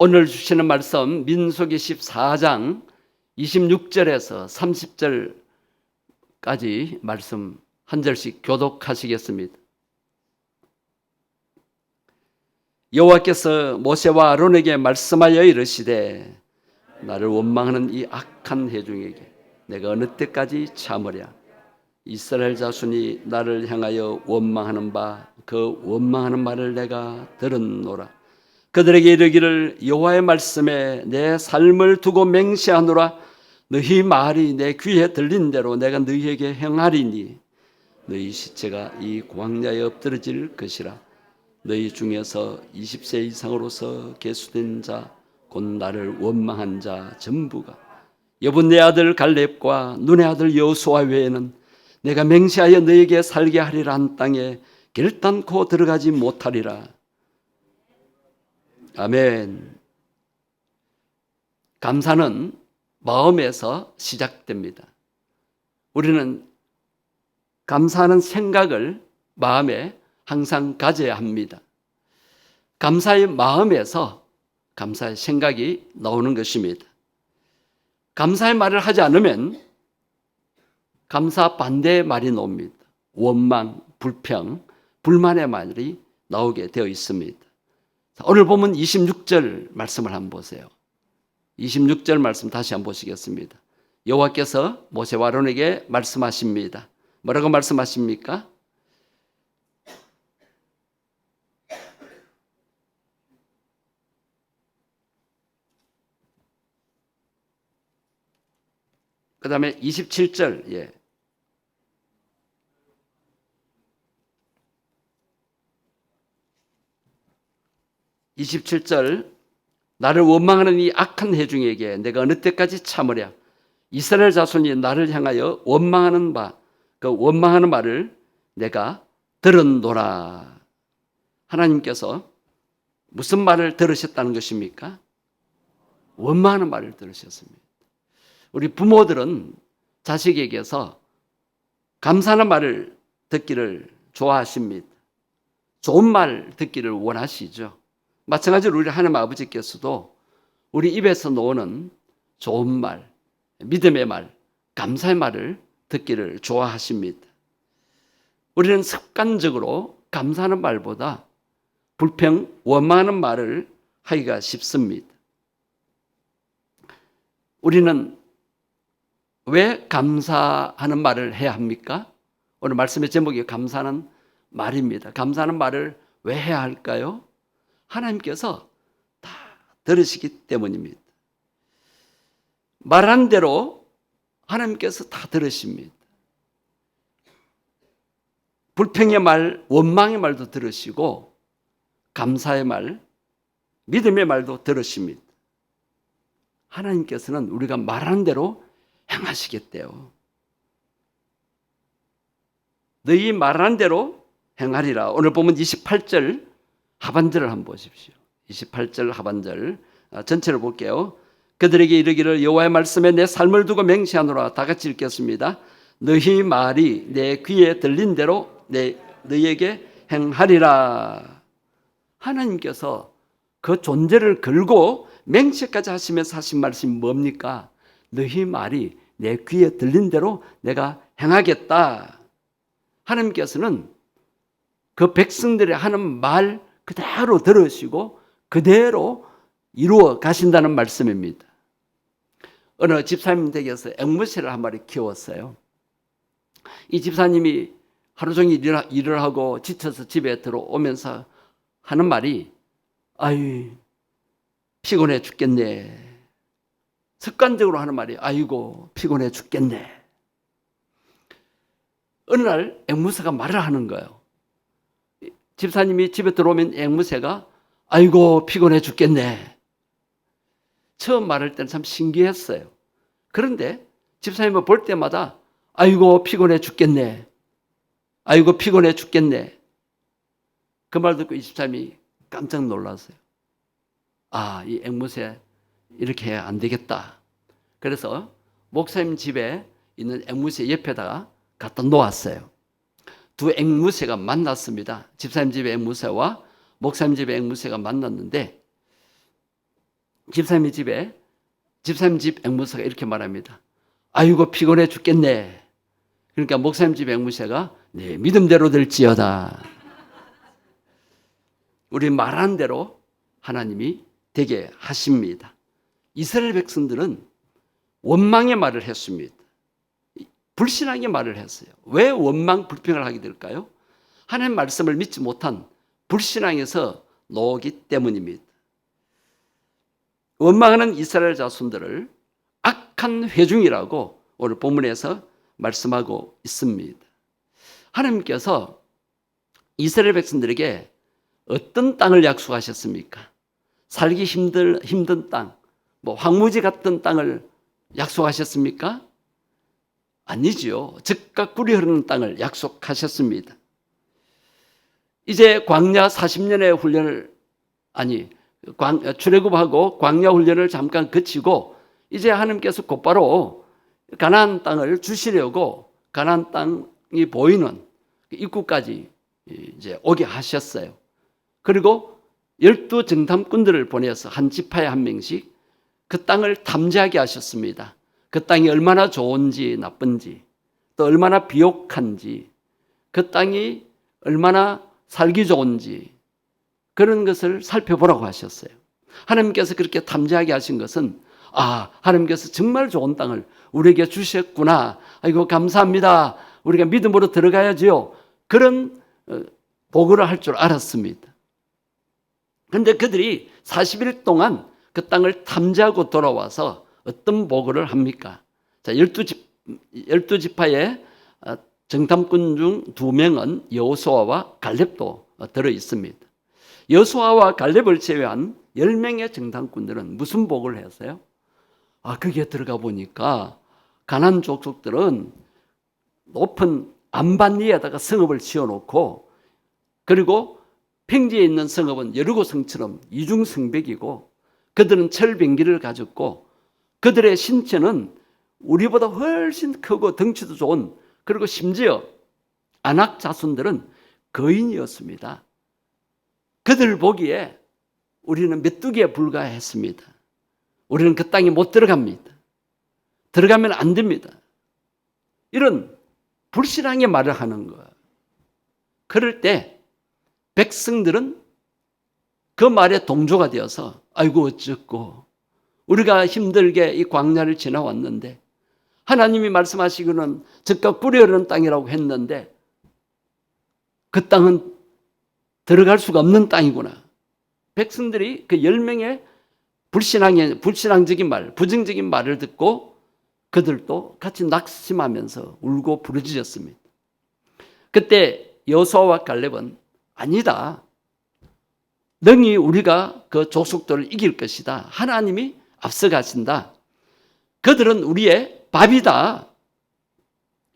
오늘 주시는 말씀 민수기 14장 26절에서 30절까지 말씀 한 절씩 교독하시겠습니다. 여호와께서 모세와 아론에게 말씀하여 이르시되 나를 원망하는 이 악한 회중에게 내가 어느 때까지 참으랴. 이스라엘 자손이 나를 향하여 원망하는 바 그 원망하는 말을 내가 들었노라. 그들에게 이르기를 여호와의 말씀에 내 삶을 두고 맹세하노라. 너희 말이 내 귀에 들린 대로 내가 너희에게 행하리니 너희 시체가 이 광야에 엎드러질 것이라. 너희 중에서 20세 이상으로서 계수된 자 곧 나를 원망한 자 전부가 여분네 아들 갈렙과 눈의 아들 여호수아 외에는 내가 맹세하여 너희에게 살게 하리라 한 땅에 결단코 들어가지 못하리라. 아멘. 감사는 마음에서 시작됩니다. 우리는 감사하는 생각을 마음에 항상 가져야 합니다. 감사의 마음에서 감사의 생각이 나오는 것입니다. 감사의 말을 하지 않으면 감사 반대의 말이 나옵니다. 원망, 불평, 불만의 말이 나오게 되어 있습니다. 오늘 보면 26절 말씀을 한번 보세요. 26절 말씀 다시 한번 보시겠습니다. 여호와께서 모세와 아론에게 말씀하십니다. 뭐라고 말씀하십니까? 그 다음에 27절 27절 나를 원망하는 이 악한 회중에게 내가 어느 때까지 참으랴. 이스라엘 자손이 나를 향하여 원망하는 바 그 원망하는 말을 내가 들었노라. 하나님께서 무슨 말을 들으셨다는 것입니까? 원망하는 말을 들으셨습니다. 우리 부모들은 자식에게서 감사하는 말을 듣기를 좋아하십니다. 좋은 말 듣기를 원하시죠. 마찬가지로 우리 하나님 아버지께서도 우리 입에서 나오는 좋은 말, 믿음의 말, 감사의 말을 듣기를 좋아하십니다. 우리는 습관적으로 감사하는 말보다 불평, 원망하는 말을 하기가 쉽습니다. 우리는 왜 감사하는 말을 해야 합니까? 오늘 말씀의 제목이 감사하는 말입니다. 감사하는 말을 왜 해야 할까요? 하나님께서 다 들으시기 때문입니다. 말한 대로 하나님께서 다 들으십니다. 불평의 말, 원망의 말도 들으시고 감사의 말, 믿음의 말도 들으십니다. 하나님께서는 우리가 말한 대로 행하시겠대요. 너희 말한 대로 행하리라. 오늘 보면 28절 하반절을 한번 보십시오. 28절 하반절 전체를 볼게요. 그들에게 이르기를 여호와의 말씀에 내 삶을 두고 맹세하노라. 다 같이 읽겠습니다. 너희 말이 내 귀에 들린 대로 너희에게 행하리라. 하나님께서 그 존재를 걸고 맹세까지 하시면서 하신 말씀이 뭡니까? 너희 말이 내 귀에 들린 대로 내가 행하겠다. 하나님께서는 그 백성들이 하는 말 그대로 들으시고 그대로 이루어 가신다는 말씀입니다. 어느 집사님 댁에서 앵무새를 한 마리 키웠어요. 이 집사님이 하루 종일 일을 하고 지쳐서 집에 들어오면서 하는 말이 아유 피곤해 죽겠네. 습관적으로 하는 말이 아이고 피곤해 죽겠네. 어느 날 앵무새가 말을 하는 거예요. 집사님이 집에 들어오면 앵무새가 아이고 피곤해 죽겠네. 처음 말할 때는 참 신기했어요. 그런데 집사님을 볼 때마다 아이고 피곤해 죽겠네. 아이고 피곤해 죽겠네. 그 말 듣고 이 집사님이 깜짝 놀랐어요. 아, 이 앵무새 이렇게 해야 안 되겠다. 그래서 목사님 집에 있는 앵무새 옆에다가 갖다 놓았어요. 두 앵무새가 만났습니다. 집사님 집의 앵무새와 목사님 집의 앵무새가 만났는데 집사님 집 앵무새가 이렇게 말합니다. 아이고 피곤해 죽겠네. 그러니까 목사님 집 앵무새가 네 믿음대로 될지어다. 우리 말한 대로 하나님이 되게 하십니다. 이스라엘 백성들은 원망의 말을 했습니다. 불신앙의 말을 했어요. 왜 원망 불평을 하게 될까요? 하나님 말씀을 믿지 못한 불신앙에서 나오기 때문입니다. 원망하는 이스라엘 자손들을 악한 회중이라고 오늘 본문에서 말씀하고 있습니다. 하나님께서 이스라엘 백성들에게 어떤 땅을 약속하셨습니까? 살기 힘든 땅, 황무지 같은 땅을 약속하셨습니까? 아니지요. 젖과 꿀이 흐르는 땅을 약속하셨습니다. 이제 광야 40년의 훈련을 출애굽하고 광야 훈련을 잠깐 거치고 이제 하나님께서 곧바로 가나안 땅을 주시려고 가나안 땅이 보이는 입구까지 이제 오게 하셨어요. 그리고 12 정탐꾼들을 보내서 한 지파에 한 명씩 그 땅을 탐지하게 하셨습니다. 그 땅이 얼마나 좋은지 나쁜지, 또 얼마나 비옥한지, 그 땅이 얼마나 살기 좋은지 그런 것을 살펴보라고 하셨어요. 하나님께서 그렇게 탐지하게 하신 것은 하나님께서 정말 좋은 땅을 우리에게 주셨구나. 아이고 감사합니다. 우리가 믿음으로 들어가야지요. 그런 보고를 할 줄 알았습니다. 그런데 그들이 40일 동안 그 땅을 탐지하고 돌아와서 어떤 보고를 합니까? 자, 12지파의 정탐꾼 중 2명은 여호수아와 갈렙도 들어 있습니다. 여호수아와 갈렙을 제외한 10명의 정탐꾼들은 무슨 보고를 했어요? 거기에 들어가 보니까 가나안 족속들은 높은 안반 위에다가 성읍을 지어놓고 그리고 평지에 있는 성읍은 여리고 성처럼 이중성벽이고 그들은 철병기를 가졌고 그들의 신체는 우리보다 훨씬 크고 덩치도 좋은 그리고 심지어 아낙 자손들은 거인이었습니다. 그들 보기에 우리는 메뚜기에 불과했습니다. 우리는 그 땅에 못 들어갑니다. 들어가면 안 됩니다. 이런 불신앙의 말을 하는 거예요. 그럴 때 백성들은 그 말에 동조가 되어서 아이고 어쩌고 우리가 힘들게 이 광야를 지나왔는데 하나님이 말씀하시기는 젖과 꿀이 흐르는 땅이라고 했는데 그 땅은 들어갈 수가 없는 땅이구나. 백성들이 그 10명의 불신앙적인 말, 부정적인 말을 듣고 그들도 같이 낙심하면서 울고 부르짖었습니다. 그때 여호수아와 갈렙은 아니다. 능히 우리가 그 족속들을 이길 것이다. 하나님이 앞서가신다. 그들은 우리의 밥이다.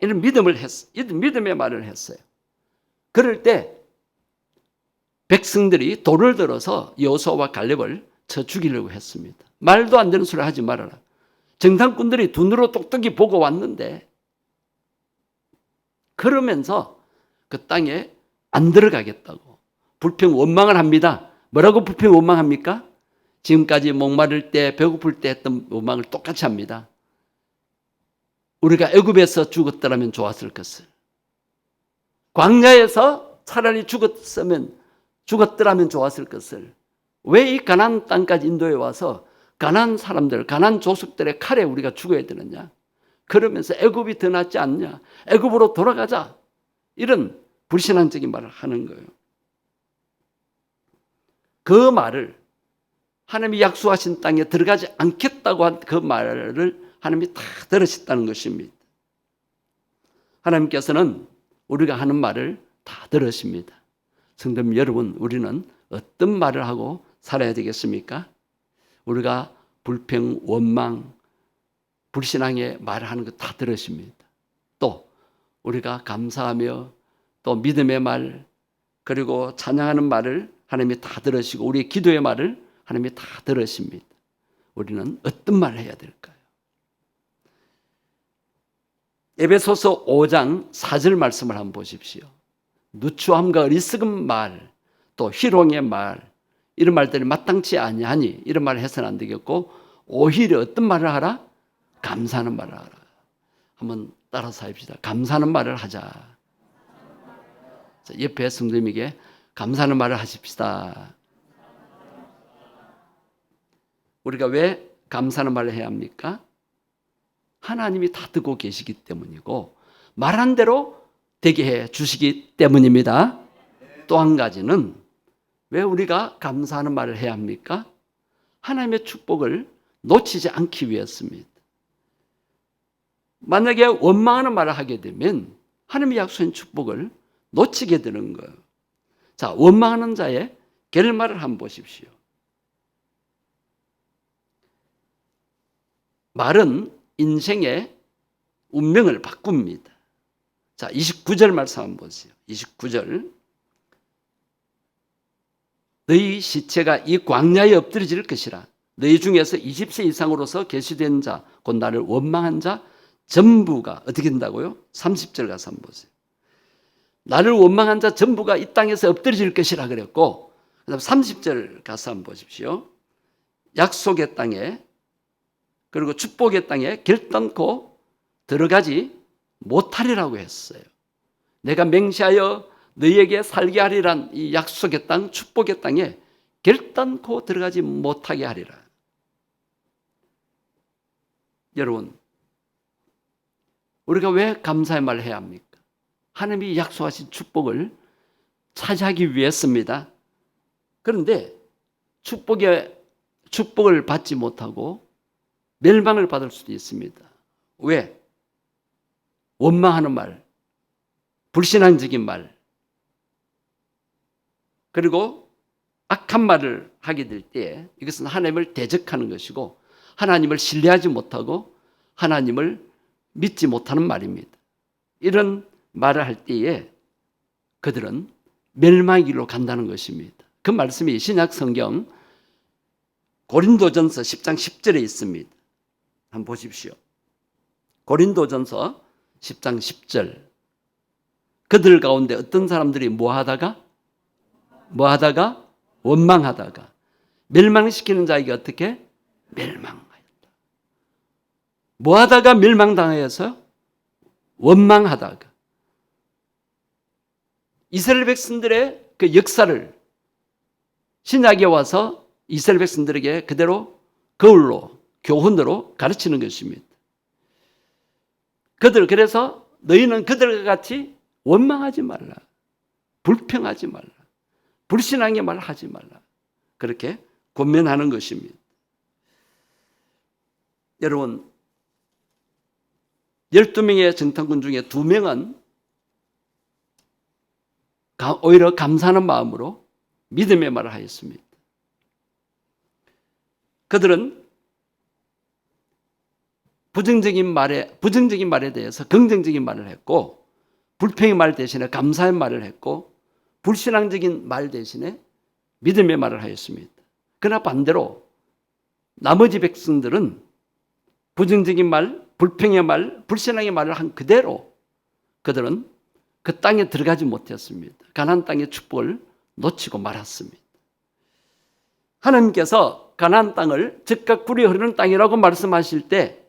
이런 믿음의 말을 했어요. 그럴 때 백성들이 돌을 들어서 여호수아와 갈렙을 쳐 죽이려고 했습니다. 말도 안 되는 소리를 하지 말아라. 정탐꾼들이 눈으로 똑똑히 보고 왔는데 그러면서 그 땅에 안 들어가겠다고 불평 원망을 합니다. 뭐라고 불평 원망합니까? 지금까지 목마를 때 배고플 때 했던 원망을 똑같이 합니다. 우리가 애굽에서 죽었더라면 좋았을 것을. 광야에서 차라리 죽었더라면 좋았을 것을. 왜 이 가나안 땅까지 인도에 와서 가나안 사람들, 가나안 족속들의 칼에 우리가 죽어야 되느냐? 그러면서 애굽이 더 낫지 않냐? 애굽으로 돌아가자. 이런 불신앙적인 말을 하는 거예요. 그 말을 하나님이 약속하신 땅에 들어가지 않겠다고 한 그 말을 하나님이 다 들으셨다는 것입니다. 하나님께서는 우리가 하는 말을 다 들으십니다. 성도님 여러분, 우리는 어떤 말을 하고 살아야 되겠습니까? 우리가 불평, 원망, 불신앙의 말을 하는 거 다 들으십니다. 또 우리가 감사하며 또 믿음의 말 그리고 찬양하는 말을 하나님이 다 들으시고 우리의 기도의 말을 하나님이 다 들으십니다. 우리는 어떤 말을 해야 될까요? 에베소서 5장 4절 말씀을 한번 보십시오. 누추함과 어리석은 말, 또 희롱의 말, 이런 말들이 마땅치 아니하니 이런 말을 해서는 안 되겠고 오히려 어떤 말을 하라? 감사하는 말을 하라. 한번 따라서 합시다. 감사하는 말을 하자. 자, 옆에 성도님에게 감사하는 말을 하십시다. 우리가 왜 감사하는 말을 해야 합니까? 하나님이 다 듣고 계시기 때문이고 말한 대로 되게 해 주시기 때문입니다. 또 한 가지는 왜 우리가 감사하는 말을 해야 합니까? 하나님의 축복을 놓치지 않기 위해서입니다. 만약에 원망하는 말을 하게 되면 하나님의 약속한 축복을 놓치게 되는 거예요. 자, 원망하는 자의 결말을 한번 보십시오. 말은 인생의 운명을 바꿉니다. 자, 29절 말씀 한번 보세요. 29절. 너희 시체가 이 광야에 엎드려질 것이라. 너희 중에서 20세 이상으로서 계시된 자, 곧 나를 원망한 자 전부가 어떻게 된다고요? 30절 가서 한번 보세요. 나를 원망한 자 전부가 이 땅에서 엎드려질 것이라 그랬고, 그 다음 30절 가서 한번 보십시오. 약속의 땅에 그리고 축복의 땅에 결단코 들어가지 못하리라고 했어요. 내가 맹세하여 너희에게 살게 하리란 이 약속의 땅, 축복의 땅에 결단코 들어가지 못하게 하리라. 여러분, 우리가 왜 감사의 말을 해야 합니까? 하나님이 약속하신 축복을 차지하기 위해서입니다. 그런데 축복을 받지 못하고 멸망을 받을 수도 있습니다. 왜? 원망하는 말, 불신앙적인 말, 그리고 악한 말을 하게 될 때 이것은 하나님을 대적하는 것이고 하나님을 신뢰하지 못하고 하나님을 믿지 못하는 말입니다. 이런 말을 할 때에 그들은 멸망의 길로 간다는 것입니다. 그 말씀이 신약 성경 고린도전서 10장 10절에 있습니다. 한번 보십시오. 고린도전서 10장 10절. 그들 가운데 어떤 사람들이 뭐하다가 원망하다가 멸망시키는 자에게 어떻게? 멸망하였다. 뭐하다가 멸망당하여서? 원망하다가. 이스라엘 백성들의 그 역사를 신약에 와서 이스라엘 백성들에게 그대로 거울로 교훈으로 가르치는 것입니다. 그래서 너희는 그들과 같이 원망하지 말라. 불평하지 말라. 불신앙의 말을 하지 말라. 그렇게 권면하는 것입니다. 여러분, 12명의 정탐꾼 중에 2명은 오히려 감사하는 마음으로 믿음의 말을 하였습니다. 그들은 부정적인 말에 대해서 긍정적인 말을 했고, 불평의 말 대신에 감사의 말을 했고, 불신앙적인 말 대신에 믿음의 말을 하였습니다. 그러나 반대로 나머지 백성들은 부정적인 말, 불평의 말, 불신앙의 말을 한 그대로 그들은 그 땅에 들어가지 못했습니다. 가나안 땅의 축복을 놓치고 말았습니다. 하나님께서 가나안 땅을 즉각 꿀이 흐르는 땅이라고 말씀하실 때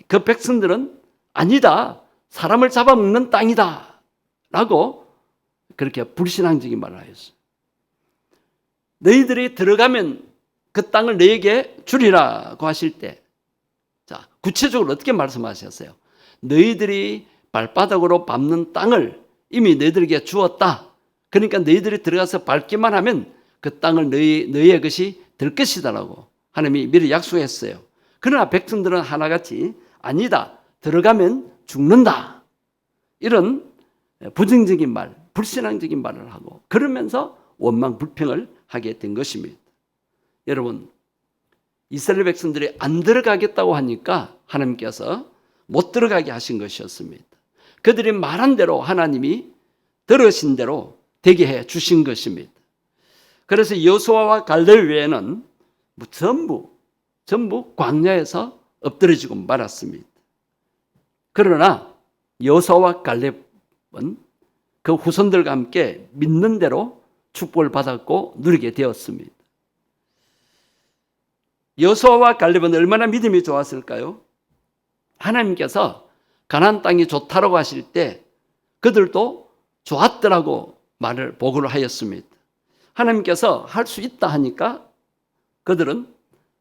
그 백성들은 아니다, 사람을 잡아먹는 땅이다 라고 그렇게 불신앙적인 말을 하였어요. 너희들이 들어가면 그 땅을 너희에게 주리라고 하실 때, 자, 구체적으로 어떻게 말씀하셨어요? 너희들이 발바닥으로 밟는 땅을 이미 너희들에게 주었다. 그러니까 너희들이 들어가서 밟기만 하면 그 땅을 너희의 것이 될 것이다라고 하나님이 미리 약속했어요. 그러나 백성들은 하나같이 아니다, 들어가면 죽는다, 이런 부정적인 말, 불신앙적인 말을 하고 그러면서 원망 불평을 하게 된 것입니다. 여러분, 이스라엘 백성들이 안 들어가겠다고 하니까 하나님께서 못 들어가게 하신 것이었습니다. 그들이 말한 대로 하나님이 들으신 대로 되게 해 주신 것입니다. 그래서 여호수아와 갈렙 외에는 전부 광야에서 엎드려지고 말았습니다. 그러나 여호수아와 갈렙은 그 후손들과 함께 믿는 대로 축복을 받았고 누리게 되었습니다. 여호수아와 갈렙은 얼마나 믿음이 좋았을까요? 하나님께서 가나안 땅이 좋다라고 하실 때 그들도 좋았더라고 보고를 하였습니다. 하나님께서 할 수 있다 하니까 그들은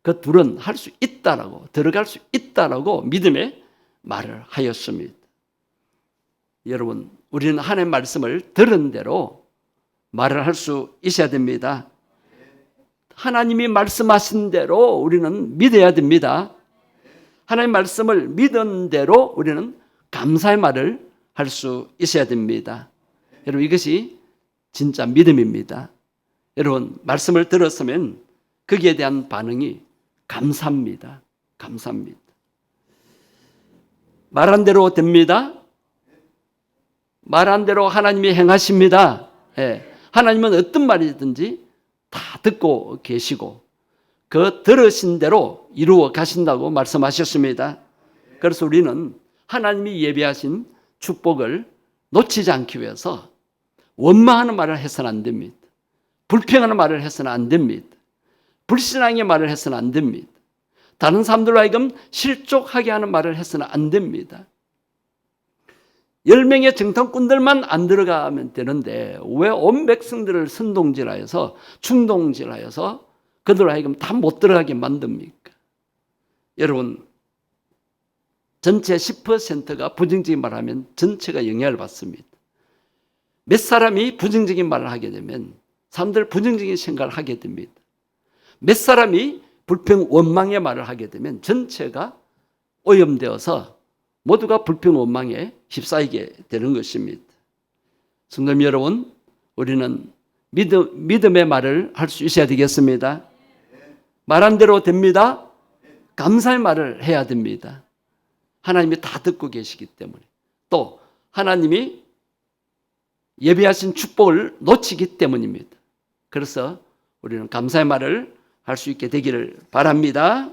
그 둘은 할 수 있다라고, 들어갈 수 있다라고 믿음의 말을 하였습니다. 여러분, 우리는 하나님의 말씀을 들은 대로 말을 할 수 있어야 됩니다. 하나님이 말씀하신 대로 우리는 믿어야 됩니다. 하나님의 말씀을 믿은 대로 우리는 감사의 말을 할 수 있어야 됩니다. 여러분, 이것이 진짜 믿음입니다. 여러분, 말씀을 들었으면 거기에 대한 반응이 감사합니다. 감사합니다. 말한 대로 됩니다. 말한 대로 하나님이 행하십니다. 하나님은 어떤 말이든지 다 듣고 계시고 그 들으신 대로 이루어 가신다고 말씀하셨습니다. 그래서 우리는 하나님이 예비하신 축복을 놓치지 않기 위해서 원망하는 말을 해서는 안 됩니다. 불평하는 말을 해서는 안 됩니다. 불신앙의 말을 해서는 안 됩니다. 다른 사람들로 하여금 실족하게 하는 말을 해서는 안 됩니다. 10명의 정탐꾼들만 안 들어가면 되는데 왜 온 백성들을 선동질하여서 충동질하여서 그들로 하여금 다 못 들어가게 만듭니까? 여러분, 전체 10%가 부정적인 말을 하면 전체가 영향을 받습니다. 몇 사람이 부정적인 말을 하게 되면 사람들 부정적인 생각을 하게 됩니다. 몇 사람이 불평 원망의 말을 하게 되면 전체가 오염되어서 모두가 불평 원망에 휩싸이게 되는 것입니다. 성도 여러분, 우리는 믿음의 말을 할 수 있어야 되겠습니다. 말한 대로 됩니다. 감사의 말을 해야 됩니다. 하나님이 다 듣고 계시기 때문에, 또 하나님이 예비하신 축복을 놓치기 때문입니다. 그래서 우리는 감사의 말을 할 수 있게 되기를 바랍니다.